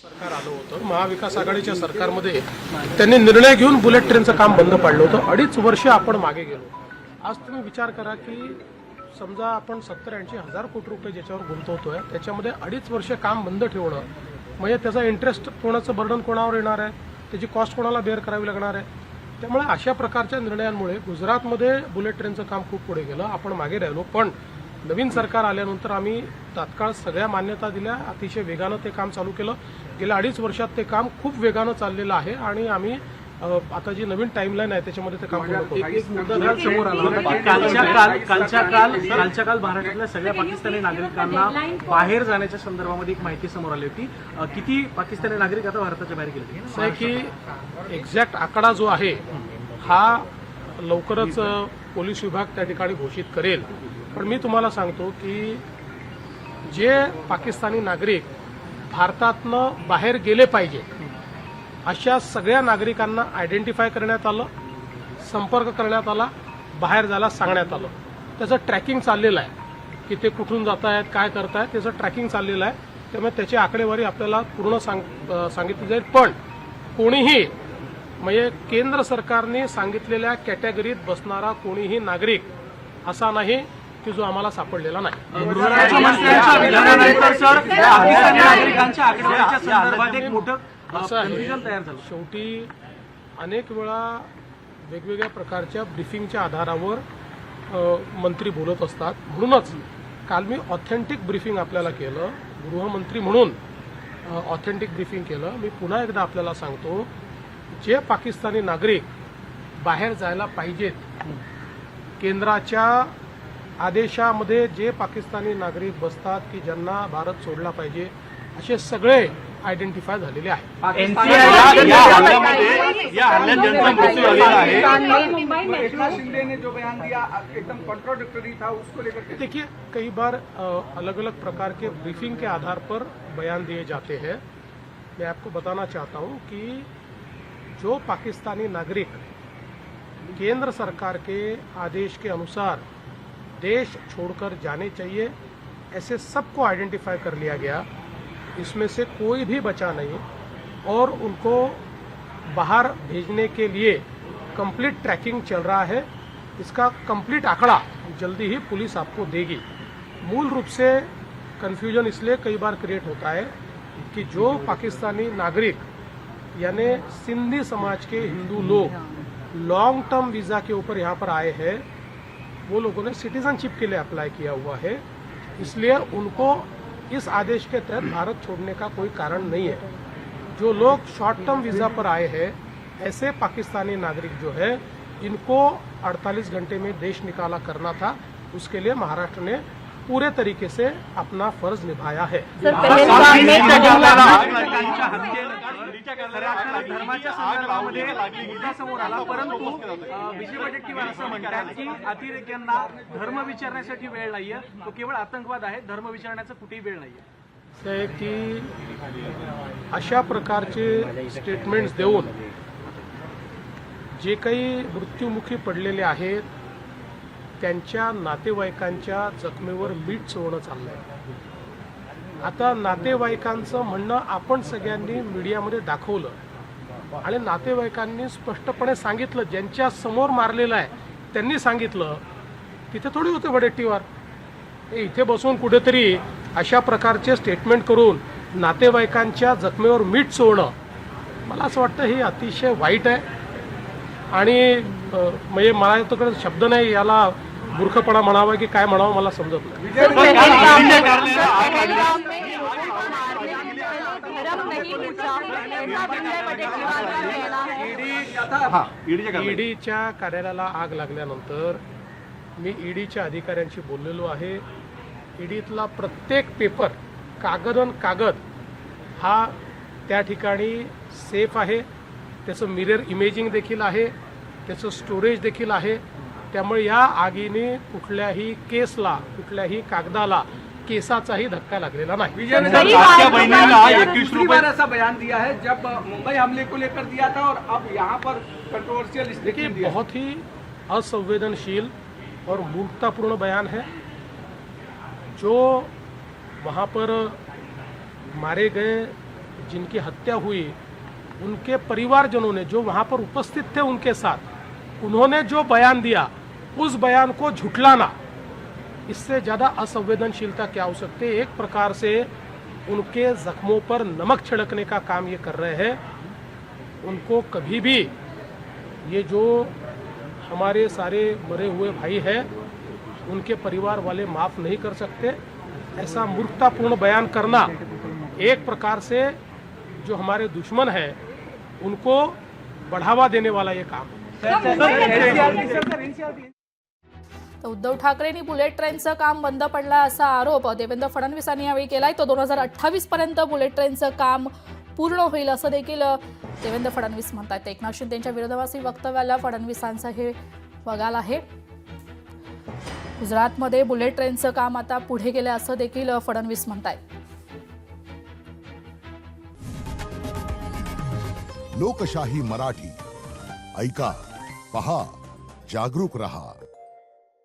सरकार आलं होतं, महाविकास आघाडीच्या सरकारमध्ये त्यांनी निर्णय घेऊन बुलेट ट्रेनचं काम बंद पाडलं होतं. 2.5 वर्ष आपण मागे गेलो. आज तुम्ही विचार करा की समजा आपण 70-80 हजार कोटी रुपये ज्याच्यावर गुंतवतोय, त्याच्यामध्ये 2.5 वर्ष काम बंद ठेवणं म्हणजे त्याचा इंटरेस्ट कोणाचं बर्डन कोणावर येणार आहे, त्याची कॉस्ट कोणाला बेअर करावी लागणार आहे. त्यामुळे अशा प्रकारच्या निर्णयांमुळे गुजरातमध्ये बुलेट ट्रेनचं काम खूप पुढे गेलं, आपण मागे राहिलो. पण नवीन सरकार आल्यानंतर आम्ही तात्काळ सगळ्या मान्यता दिल्या, अतिशय वेगानं ते काम चालू केलं. गेल्या 2.5 वर्षात ते काम खूप वेगानं चाललेलं आहे आणि आम्ही आता जी नवीन टाइमलाईन आहे त्याच्यामध्ये ते काम पूर्ण करू. एक मुद्दा समोर आला. कालच्या काल महाराष्ट्रातल्या सगळ्या पाकिस्तानी नागरिकांना बाहेर जाण्याच्या संदर्भामध्ये एक माहिती समोर आली होती. किती पाकिस्तानी नागरिक आता भारताच्या बाहेर गेले? असं आहे की एक्झॅक्ट आकडा जो आहे हा लवकरच पोलीस विभाग त्या ठिकाणी घोषित करेल. पण मी तुम्हाला सांगतो की जे पाकिस्तानी नागरिक भारतातनं बाहेर गेले पाहिजे अशा सगळ्या नागरिकांना आयडेंटिफाय करण्यात आलं, संपर्क करण्यात आला, बाहेर जायला सांगण्यात आलं. त्याचं ट्रॅकिंग चाललेलं आहे की ते कुठून जात आहेत, काय करतायत, त्याचं ट्रॅकिंग चाललेलं आहे. त्यामुळे त्याची आकडेवारी आपल्याला पूर्ण सांगितली जाईल. पण कोणीही म्हणजे केंद्र सरकारने सांगितलेल्या कॅटेगरीत बसणारा कोणीही नागरिक असा नाही की जो आम्हाला सापडलेला नाही. गृहराज्यमंत्र्यांच्या विधानानंतर सर पाकिस्तानी नागरिकांच्या आकडेवारीच्या संदर्भात एक मोठं असं आहे. तयार झालं. शेवटी अनेक वेळा वेगवेगळ्या प्रकारच्या ब्रीफिंगच्या आधारावर मंत्री बोलत असतात. म्हणूनच काल मी ऑथेंटिक ब्रीफिंग आपल्याला केलं, गृहमंत्री म्हणून ऑथेंटिक ब्रीफिंग केलं. मी पुन्हा एकदा आपल्याला सांगतो, जे पाकिस्तानी नागरिक बाहेर जायला पाहिजेत, केंद्राच्या आदेशामध्ये जे पाकिस्तानी नागरिक बसतात की ज्यांना भारत सोडला पाहिजे असे सगळे आयडेंटिफाय झालेले आहेत. शिंदे ने जो बयान दिया एकदम कॉन्ट्राडिक्टरी था, उसको लेकर देखिए कई बार अलग अलग प्रकार के ब्रीफिंग के आधार पर बयान दिए जाते हैं. मैं आपको बताना चाहता हूं कि जो पाकिस्तानी नागरिक केंद्र सरकार के आदेश के अनुसार देश छोड़कर जाने चाहिए, ऐसे सबको आइडेंटिफाई कर लिया गया. इसमें से कोई भी बचा नहीं और उनको बाहर भेजने के लिए कंप्लीट ट्रैकिंग चल रहा है. इसका कंप्लीट आंकड़ा जल्दी ही पुलिस आपको देगी. मूल रूप से कंफ्यूजन इसलिए कई बार क्रिएट होता है कि जो पाकिस्तानी नागरिक यानी सिंधी समाज के हिंदू लोग लॉन्ग टर्म वीज़ा के ऊपर यहाँ पर आए हैं, वो लोगों ने सिटीजनशिप के लिए अप्लाई किया हुआ है, इसलिए उनको इस आदेश के तहत भारत छोड़ने का कोई कारण नहीं है. जो लोग शॉर्ट टर्म वीज़ा पर आए हैं, ऐसे पाकिस्तानी नागरिक जो है इनको 48 घंटे में देश निकाला करना था. उसके लिए महाराष्ट्र ने पूरे तरीके से अपना फर्ज निभाया है. धर्माच्या संदर्भामध्ये मुद्दा समोर आला, परंतु विजय वडेट्टीवार असं म्हणतात की अतिरेक्यांना धर्म विचारण्यासाठी वेळ नाहीये, तो केवळ आतंकवाद आहे, धर्म विचारण्याचा कुठेही वेळ नाहीये. की अशा प्रकारचे स्टेटमेंट्स देऊन जे काही मृत्युमुखी पडलेले आहेत त्यांच्या नातेवाईकांच्या जखमेवर मीठ चोळणं चाललंय. आता नातेवाईकांचं म्हणणं आपण सगळ्यांनी मीडियामध्ये दाखवलं आणि नातेवाईकांनी स्पष्टपणे सांगितलं, ज्यांच्या समोर मारलेलं आहे त्यांनी सांगितलं. तिथे थोडी होते वडेट्टीवार, इथे बसून कुठेतरी अशा प्रकारचे स्टेटमेंट करून नातेवाईकांच्या जखमेवर मीठ चोळणं, मला असं वाटतं हे अतिशय वाईट आहे. आणि म्हणजे मला याच्याकडे शब्द नाही, याला मूर्खपणा म्हणावा की काय म्हणावं मला समजत नाही. ईडीच्या कार्यालयाला आग लागल्यानंतर मी ईडीच्या अधिकाऱ्यांशी बोललेलो आहे. ईडीतला प्रत्येक पेपर कागद हा त्या ठिकाणी सेफ आहे, त्याचं मिरर इमेजिंग देखील आहे, त्याचं स्टोरेज देखील आहे. त्यामुळे या आगीने कुठल्याही केसला, कुठल्याही कागदाला, केसाचाही धक्का लागलेला नाही. ऐसा बयान दिया है जब मुंबई हमले को लेकर दिया था और अब यहाँ पर कंट्रोवर्शियल. देखिए बहुत ही असंवेदनशील और मूर्खतापूर्ण बयान है. जो वहाँ पर मारे गए जिनकी हत्या हुई, उनके परिवारजनों ने जो वहाँ पर उपस्थित थे उनके साथ, उन्होंने जो बयान दिया उस बयान को झुठलाना, इससे ज़्यादा असंवेदनशीलता क्या हो सकती है। एक प्रकार से उनके जख्मों पर नमक छिड़कने का काम ये कर रहे हैं। उनको कभी भी ये जो हमारे सारे मरे हुए भाई हैं उनके परिवार वाले माफ़ नहीं कर सकते। ऐसा मूर्खतापूर्ण बयान करना एक प्रकार से जो हमारे दुश्मन हैं उनको बढ़ावा देने वाला ये काम है। तर उद्धव ठाकरेंनी बुलेट ट्रेनचं काम बंद पडलं असा आरोप देवेंद्र फडणवीसांनी यावेळी केलाय। तो 2028 पर्यंत बुलेट ट्रेनचं काम पूर्ण होईल असं देखील देवेंद्र फडणवीस म्हणतात। एकनाथ शिंदेच्या विरोधाभासी वक्तव्याला फडणवीसांचं हे बगाल आहे। गुजरातमध्ये बुलेट ट्रेनचं काम आता पुढे गेलं असं देखील फडणवीस म्हणतात। लोकशाही मराठी ऐका, पहा, जागरूक रहा।